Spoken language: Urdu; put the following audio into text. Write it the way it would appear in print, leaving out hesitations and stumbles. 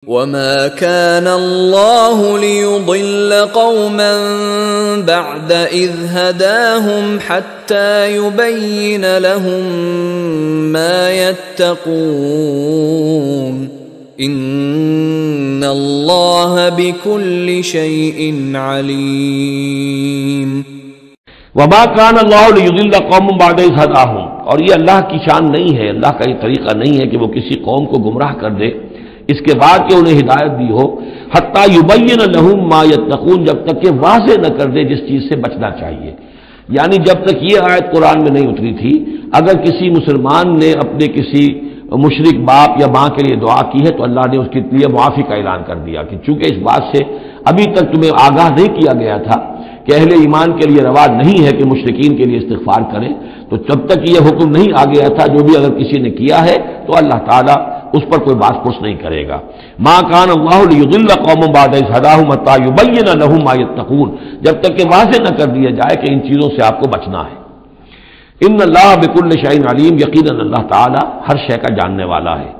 وَمَا كَانَ اللَّهُ لِيُضِلَّ قَوْمًا بَعْدَ إِذْ هَدَاهُمْ حَتَّى يُبَيِّنَ لَهُم مَّا يَتَّقُونَ إِنَّ اللَّهَ بِكُلِّ شَيْءٍ عَلِيمٌ۔ وَمَا كَانَ اللَّهُ لِيُضِلَّ قَوْمًا بَعْدَ إِذْ هَدَاهُمْ، اور یہ اللہ کی شان نہیں ہے، اللہ کا یہ طریقہ نہیں ہے کہ وہ کسی قوم کو گمراہ کر دے اس کے بعد کہ انہیں ہدایت دی ہو، حتیٰ یبین لہم ما یتقون، جب تک کہ واضح نہ کر دے جس چیز سے بچنا چاہیے۔ یعنی جب تک یہ آیت قرآن میں نہیں اتری تھی، اگر کسی مسلمان نے اپنے کسی مشرک باپ یا ماں کے لیے دعا کی ہے تو اللہ نے اس کے لیے معافی کا اعلان کر دیا کہ چونکہ اس بات سے ابھی تک تمہیں آگاہ نہیں کیا گیا تھا کہ اہل ایمان کے لیے روا نہیں ہے کہ مشرکین کے لیے استغفار کریں، تو جب تک یہ حکم نہیں آ گیا تھا جو بھی اگر کسی نے کیا ہے تو اللہ تعالیٰ اس پر کوئی باس پرس نہیں کرے گا۔ ما کان اللہ لیضل قوما بعد اذ ھداھم حتی یبین لہم ما یتقون، جب تک کہ واضح نہ کر دیا جائے کہ ان چیزوں سے آپ کو بچنا ہے۔ ان اللہ بکل شیء علیم، یقیناً اللہ تعالیٰ ہر شے کا جاننے والا ہے۔